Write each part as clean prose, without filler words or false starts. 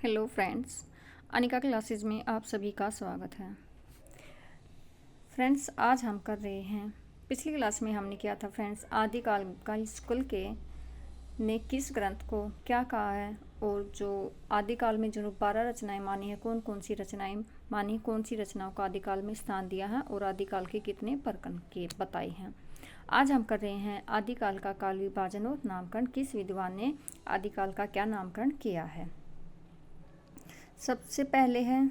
Hello friends, Anika classes में आप सभी का स्वागत है। फ्रेंड्स, आज हम कर रहे हैं, पिछली क्लास में हमने किया था फ्रेंड्स, आदिकाल का स्कूल के ने किस ग्रंथ को क्या कहा है और जो आदिकाल में जो 12 रचनाएं मानी है, कौन कौन सी रचनाएं मानी, कौन सी रचनाओं को आदिकाल में स्थान दिया है और आदिकाल के कितने प्रकरण के बताए हैं। आज हम कर रहे हैं आदिकाल का काल विभाजन और नामकरण, किस विद्वान ने आदिकाल का क्या नामकरण किया है। सबसे पहले है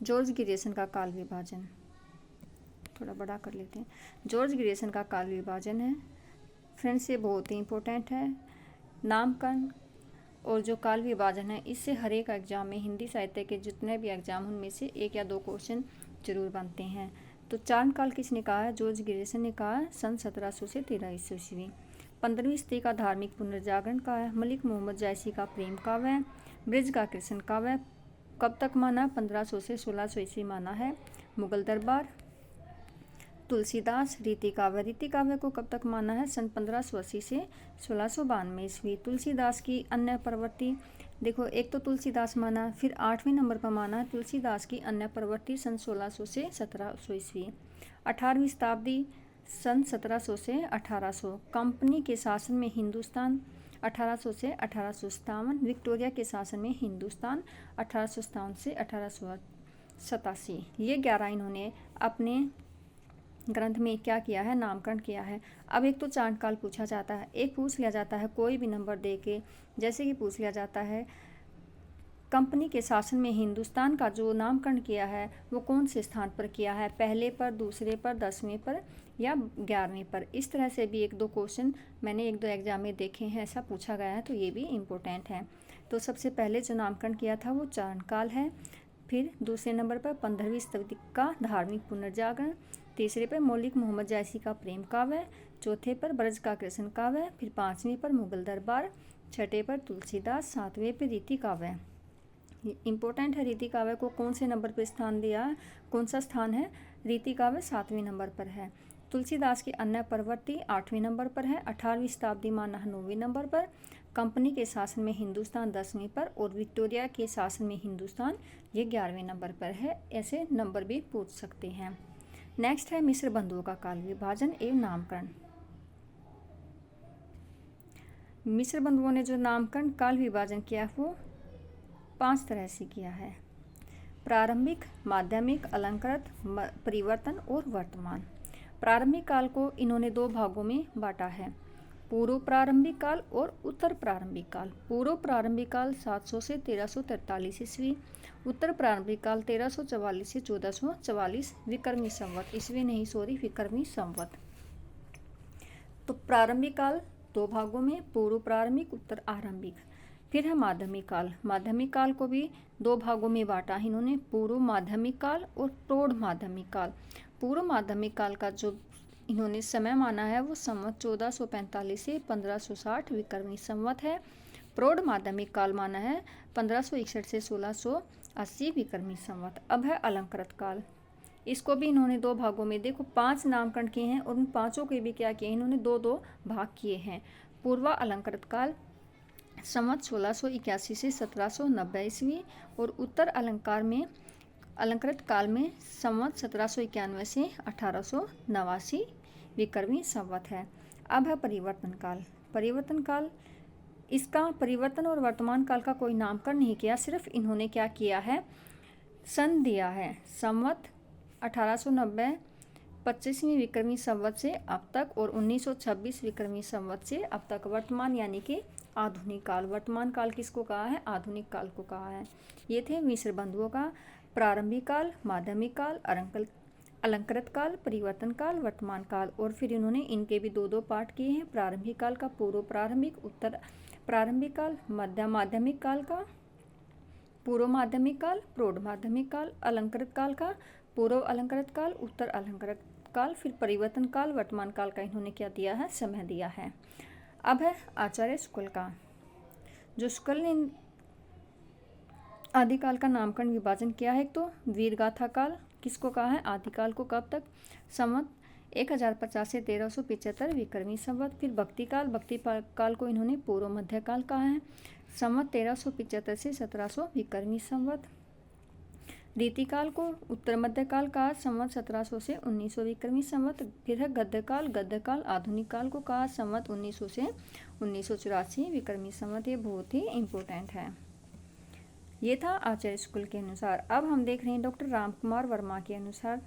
जॉर्ज ग्रियर्सन का काल विभाजन। थोड़ा बड़ा कर लेते हैं। जॉर्ज ग्रियर्सन का काल विभाजन है फ्रेंड्स, ये बहुत ही इंपॉर्टेंट है। नामकरण और जो काल विभाजन है, इससे हर एक एग्जाम में, हिंदी साहित्य के जितने भी एग्जाम, उनमें से 1 या 2 क्वेश्चन जरूर बनते हैं। तो चारणकाल किसने कहा है? जॉर्ज ग्रियर्सन ने कहा है, सन 1700 से 1300 ईस्वी। 15वीं सदी का धार्मिक पुनर्जागरण का है। मलिक मोहम्मद जायसी का प्रेम काव्य है। ब्रज का कृष्ण काव्य कब तक माना? 1500 से 1600 ईस्वी माना है। मुगल दरबार। तुलसीदास रीति काव्य को कब तक माना है? सन 1580 से 1692 ईस्वी। तुलसीदास की अन्य प्रवृत्ति, देखो, एक तो तुलसीदास माना, फिर 8वें नंबर पर माना तुलसीदास की अन्य प्रवृत्ति सन 1600 से 1700 ईस्वी। 18वीं शताब्दी सन 1700 से 1800। कंपनी के शासन में हिंदुस्तान 1800 से 1857। विक्टोरिया के शासन में हिंदुस्तान 1857 से 1887। ये 11 इन्होंने अपने ग्रंथ में क्या किया है? नामकरण किया है। अब एक तो चारणकाल पूछा जाता है, एक पूछ लिया जाता है कोई भी नंबर दे के, जैसे कि पूछ लिया जाता है कंपनी के शासन में हिंदुस्तान का जो नामकरण किया है वो कौन से स्थान पर किया है? पहले पर, दूसरे पर, 10वें पर या 11वें पर। इस तरह से भी 1-2 क्वेश्चन मैंने 1-2 एग्जाम में देखे हैं, ऐसा पूछा गया है, तो ये भी इम्पोर्टेंट है। तो सबसे पहले जो नामकरण किया था वो चारणकाल है। फिर दूसरे नंबर पर 15वीं सदी का धार्मिक पुनर्जागरण। तीसरे पर मौलिक मोहम्मद जायसी का प्रेम काव्य। चौथे पर ब्रज का कृष्ण काव्य। फिर 5वें पर मुगल दरबार। 6ठे पर तुलसीदास। 7वें पर रीति काव्य। इम्पोर्टेंट है, रीति काव्य को कौन से नंबर पर स्थान दिया है? कौन सा स्थान है? रीति काव्य 7वें नंबर पर है। तुलसीदास की अन्य प्रवृत्ति 8वें नंबर पर है। 18वीं शताब्दी माना 9वें नंबर पर। कंपनी के शासन में हिंदुस्तान 10वें पर और विक्टोरिया के शासन में हिंदुस्तान ये 11वें नंबर पर है। ऐसे नंबर भी पूछ सकते हैं। नेक्स्ट है मिस्र बंधुओं का काल विभाजन एवं नामकरण। मिस्र बंधुओं ने जो नामकरण काल विभाजन किया वो 5 तरह से किया है: प्रारंभिक, माध्यमिक, अलंकृत, परिवर्तन और वर्तमान। प्रारंभिक काल को इन्होंने 2 भागों में बांटा है: पूर्व प्रारंभिक काल और उत्तर प्रारंभिक काल। पूर्व प्रारंभिक काल 700 से 1343 ईस्वी। उत्तर प्रारंभिक काल 1344 से 1444 विक्रमी संवत, विक्रमी संवत। तो प्रारंभिक काल 2 भागों में, पूर्व प्रारंभिक, उत्तर आरंभिक। फिर है माध्यमिक काल। माध्यमिक काल को भी 2 भागों में बांटा है इन्होंने: पूर्व माध्यमिक काल और प्रौढ़ माध्यमिक काल। पूर्व माध्यमिक काल का जो इन्होंने समय माना है वो संवत 1445 से 1560 विक्रमी संवत है। प्रौढ़ माध्यमिक काल माना है 1561 से 1680 विक्रमी संवत। अब है अलंकृत काल। इसको भी इन्होंने 2 भागों में, देखो, 5 नामकरण किए हैं और उन 5 के भी क्या किए, इन्होंने 2-2 भाग किए हैं। पूर्वा अलंकृत काल संवत 1681 से 1790 ईस्वी और उत्तर अलंकृत काल में संवत 1791 से 1889 विक्रमी संवत है। अब है परिवर्तन काल। परिवर्तन काल, इसका परिवर्तन और वर्तमान काल का कोई नामकरण नहीं किया, सिर्फ इन्होंने क्या किया है? सन दिया है। संवत 1890 25वीं विक्रमी संवत से अब तक और 1926 विक्रमी संवत से अब तक वर्तमान, यानी कि आधुनिक काल। वर्तमान काल किसको कहा है? आधुनिक काल को कहा है। ये थे मिस्र बंधुओं का प्रारंभिक काल, माध्यमिक काल, अलंकृत काल, परिवर्तन काल, वर्तमान काल। और फिर इन्होंने इनके भी 2-2 पार्ट किए हैं: प्रारंभिक काल का पूर्व प्रारंभिक, उत्तर प्रारंभिक काल, मध्य माध्यमिक काल का पूर्व माध्यमिक काल, प्रौढ़ माध्यमिक काल, अलंकृत काल का पूर्व अलंकृत काल, उत्तर अलंकृत काल, फिर परिवर्तन काल, वर्तमान काल का इन्होंने क्या दिया है? समय दिया है। अब है आचार्य शुक्ल का। जो शुक्ल ने आदिकाल का नामकरण विभाजन किया है, तो वीरगाथा काल किसको कहा है? आदिकाल को। कब तक? संवत 1050 से 1375 विक्रमी संवत। फिर भक्ति काल को इन्होंने पूर्व मध्यकाल कहा है। संवत 1375 से 1700 विक्रमी संवत। रीतिकाल को उत्तर मध्यकाल कहा, संवत 1700 से 1900 विक्रमी संवत। फिर है गद्यकाल, गद्यकाल आधुनिक काल को कहा, संवत 1900 से 1984 विक्रमी संवत। ये बहुत ही इम्पोर्टेंट है। ये था आचार्य स्कूल के अनुसार। अब हम देख रहे हैं डॉक्टर रामकुमार वर्मा के अनुसार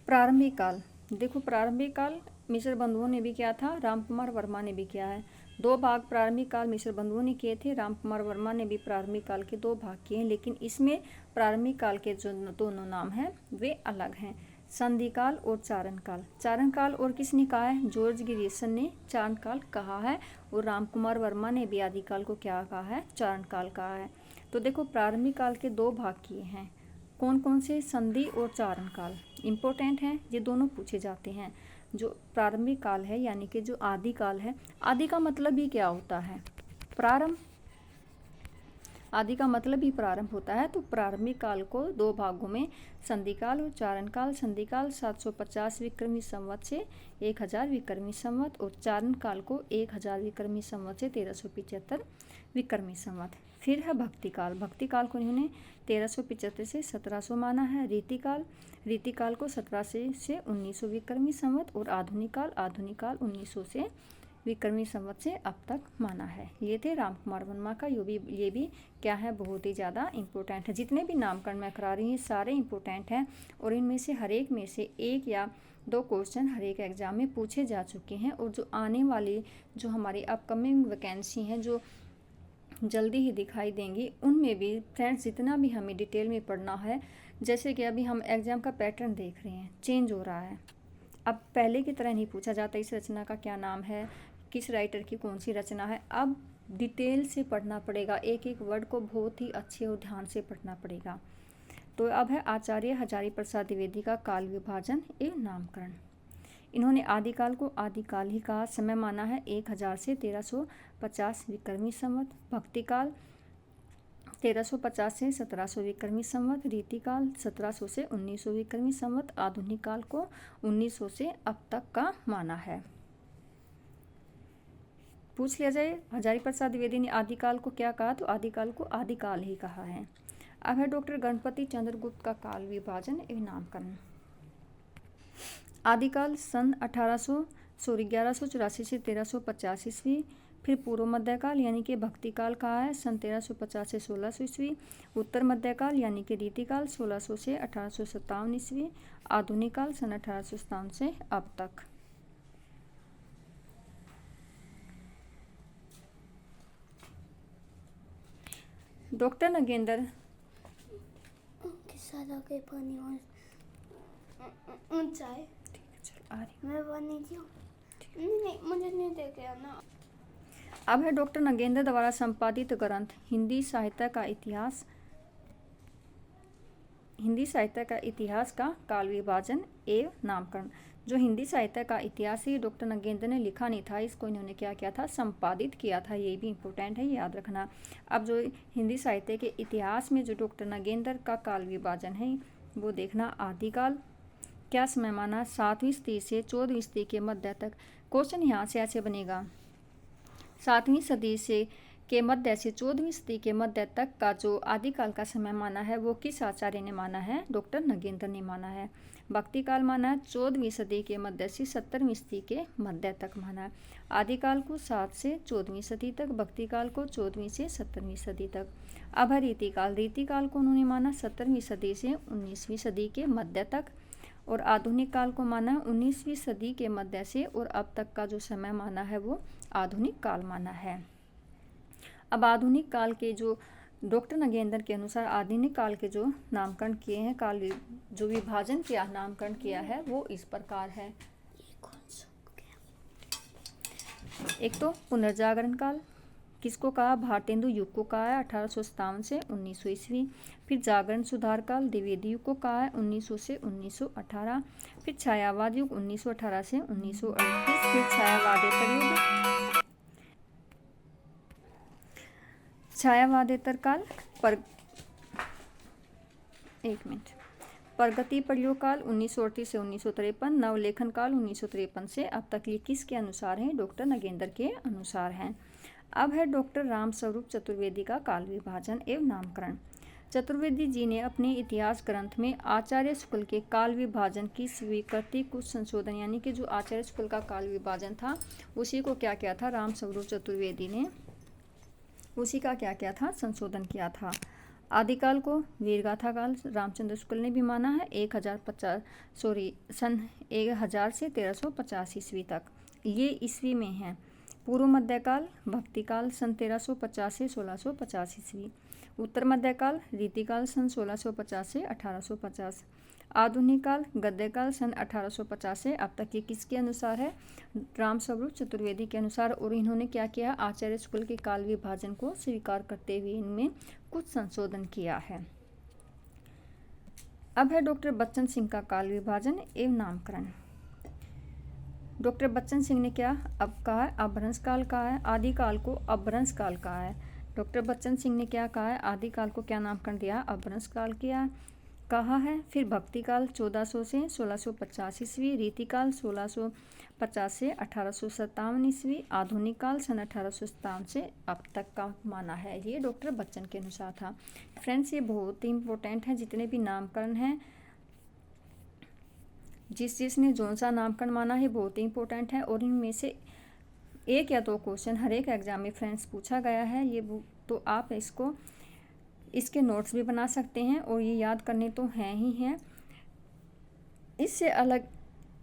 प्रारंभिक काल। देखो प्रारंभिक काल मिश्र बंधुओं ने भी किया था, रामकुमार वर्मा ने भी किया है। 2 भाग प्रारंभिक काल मिश्र बंधुओं ने किए थे, रामकुमार वर्मा ने भी प्रारंभिक काल के 2 भाग किए हैं, लेकिन इसमें प्रारंभिक काल के जो दोनों नाम हैं वे अलग हैं, संधि काल और चारण काल। चारण काल और किसने कहा है? जॉर्ज ग्रियर्सन ने चारण काल कहा है, और रामकुमार वर्मा ने भी आदिकाल को क्या कहा है? चारण काल कहा है। तो देखो प्रारंभिक काल के 2 भाग किए हैं, कौन कौन से? संधि और चारण काल। इम्पोर्टेंट हैं, ये दोनों पूछे जाते हैं। जो प्रारंभिक काल है यानी कि जो आदि काल है, आदि का मतलब ही क्या होता है? प्रारंभ। आदि का मतलब ही प्रारंभ होता है। तो प्रारंभिक काल को 2 भागों में संधि काल और चारण काल। संधि काल 750 विक्रमी संवत से 1000 विक्रमी संवत, और चारण काल को 1000 विक्रमी संवत से 1375 विक्रमी संवत। फिर है भक्ति काल। भक्ति काल को इन्होंने 1375 से 1700 माना है। रीतिकाल, रीतिकाल को 1700 से 1900 विक्रमी संवत, और आधुनिक काल, आधुनिक काल 1900 से विक्रमी संवत से अब तक माना है। ये थे रामकुमार वर्मा का। ये भी क्या है? बहुत ही ज़्यादा इम्पोर्टेंट है। जितने भी नामकरण मैं करा रही हूँ सारे इम्पोर्टेंट हैं, और इनमें से हर एक में से 1 या 2 क्वेश्चन हर एक एग्जाम में पूछे जा चुके हैं, और जो आने वाली जो हमारी अपकमिंग वैकेंसी हैं जो जल्दी ही दिखाई देंगी, उनमें भी फ्रेंड्स जितना भी हमें डिटेल में पढ़ना है, जैसे कि अभी हम एग्ज़ाम का पैटर्न देख रहे हैं, चेंज हो रहा है। अब पहले की तरह नहीं पूछा जाता इस रचना का क्या नाम है, किस राइटर की कौन सी रचना है। अब डिटेल से पढ़ना पड़ेगा, एक एक वर्ड को बहुत ही अच्छे और ध्यान से पढ़ना पड़ेगा। तो अब है आचार्य हजारी प्रसाद द्विवेदी का काल विभाजन एवं नामकरण। इन्होंने आदिकाल को आदिकाल ही कहा, समय माना है 1000 से 1350 विक्रमी संवत। भक्तिकाल 1350 से 1700 विक्रमी संवत। रीतिकाल 1700 से 1900 विक्रमी संवत। आधुनिक काल को 1900 से अब तक का माना है। पूछ लिया जाए हजारी प्रसाद द्विवेदी ने आदिकाल को क्या कहा, तो आदिकाल को आदिकाल ही कहा है। अब है डॉक्टर गणपति चंद्रगुप्त का काल विभाजन एवं नामकरण। आदिकाल सन 1184 से 1350 ईस्वी। फिर पूर्व मध्यकाल यानी कि भक्तिकाल कहा है, सन 1350 से 1600 ईस्वी। उत्तर मध्यकाल यानी कि रीतिकाल 1600 से 1857 ईस्वी। आधुनिक काल सन 1857 से अब तक। डॉक्टर नगेंद्र चाय मैं पानी नहीं, मुझे नहीं देखे ना। अब है डॉक्टर नगेंद्र द्वारा संपादित ग्रंथ हिंदी साहित्य का इतिहास का काल विभाजन एवं नामकरण। जो हिंदी साहित्य का इतिहास ही डॉक्टर नगेंद्र ने लिखा नहीं था, इसको इन्होंने क्या किया था? संपादित किया था। ये भी इम्पोर्टेंट है, याद रखना। अब जो हिंदी साहित्य के इतिहास में जो डॉक्टर नगेंद्र का काल विभाजन है वो देखना। आदिकाल क्या समय माना? 7वीं सदी से 14वीं सदी के मध्य तक। क्वेश्चन यहाँ से ऐसे बनेगा, 7वीं सदी से के मध्य से 14वीं सदी के मध्य तक का जो आदिकाल का समय माना है वो किस आचार्य ने माना है? डॉक्टर नगेंद्र ने माना है। भक्ति काल माना है 14वीं सदी के मध्य से 17वीं सदी के मध्य तक माना है। आदिकाल को 7 से 14वीं सदी तक, भक्ति काल को 14वीं से 17वीं सदी तक। अब है रीतिकाल। रीतिकाल को उन्होंने माना 17वीं सदी से 19वीं सदी के मध्य तक, और आधुनिक काल को माना 19वीं सदी के मध्य से और अब तक का जो समय माना है वो आधुनिक काल माना है। अब आधुनिक काल के जो डॉक्टर नगेंद्र के अनुसार आधुनिक काल के जो नामकरण किए हैं, काल जो विभाजन किया, नामकरण किया है वो इस प्रकार है। एक तो पुनर्जागरण काल, किसको कहा? भारतेंदु युग को कहा है, 1857 से 1900 ईस्वी। फिर जागरण सुधार काल द्विवेदी युग को कहा है, 1900 से 1918। फिर छायावाद युग 1918 से 1938। फिर छायावादेतर युग, छायावादेतर काल प्रगति प्रयोग काल 1938 से 1953। नवलेखन काल 1953 से अब तक। ये किसके अनुसार है? डॉक्टर नगेंद्र के अनुसार हैं। अब है डॉक्टर रामस्वरूप चतुर्वेदी का काल विभाजन एवं नामकरण। चतुर्वेदी जी ने अपने इतिहास ग्रंथ में आचार्य शुक्ल के काल विभाजन की स्वीकृति, कुछ संशोधन, यानी कि जो आचार्य शुक्ल का काल विभाजन था उसी को क्या किया था, रामस्वरूप चतुर्वेदी ने उसी का क्या किया था, संशोधन किया था। आदिकाल को वीरगाथा काल रामचंद्र शुक्ल ने भी माना है, सन 1000 से 1350 ईस्वी तक, ये ईस्वी में है। पूर्व मध्यकाल भक्तिकाल सन 1350 से 1650 ईस्वी। उत्तर मध्यकाल रीतिकाल सन 1650 से 1850। आधुनिक काल गद्यकाल सन 1850 से अब तक। ये किसके अनुसार है, रामस्वरूप चतुर्वेदी के अनुसार। और इन्होंने क्या किया, आचार्य शुक्ल के काल विभाजन को स्वीकार करते हुए इनमें कुछ संशोधन किया है। अब है डॉक्टर बच्चन सिंह का काल विभाजन एवं नामकरण। डॉक्टर बच्चन सिंह ने क्या अब कहा है, अपभ्रंश काल कहा है, आदिकाल को अपभ्रंश काल कहा है। डॉक्टर बच्चन सिंह ने क्या कहा है, आदिकाल को क्या नामकरण दिया, अपभ्रंश काल किया कहा है। फिर भक्तिकाल 1400 से 1650 ईस्वी, रीतिकाल 1650 से 1857 ईस्वी, आधुनिक काल सन 1857 से अब तक का माना है। ये डॉक्टर बच्चन के अनुसार था। फ्रेंड्स, ये बहुत ही इम्पोर्टेंट है, जितने भी नामकरण हैं, जिसने जौन सा नामकरण माना है बहुत ही इम्पोर्टेंट है। और इनमें से 1 या 2 क्वेश्चन हर एक एग्जाम में फ्रेंड्स पूछा गया है। ये तो आप इसके नोट्स भी बना सकते हैं और ये याद करने तो हैं ही हैं। इससे अलग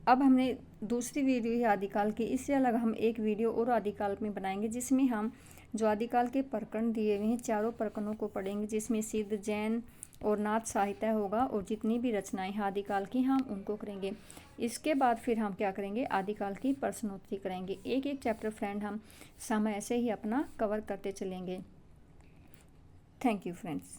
अब हमने दूसरी वीडियो है आदिकाल की, इससे अलग हम एक वीडियो और आदिकाल में बनाएंगे, जिसमें हम जो आदिकाल के प्रकरण दिए हुए हैं चारों प्रकरणों को पढ़ेंगे, जिसमें सिद्ध, जैन और नाथ साहित्य होगा और जितनी भी रचनाएं हैं आदिकाल की हम उनको करेंगे। इसके बाद फिर हम क्या करेंगे, आदिकाल की प्रश्नोत्तरी करेंगे। एक एक चैप्टर फ्रेंड हम समय ऐसे ही अपना कवर करते चलेंगे। Thank you friends.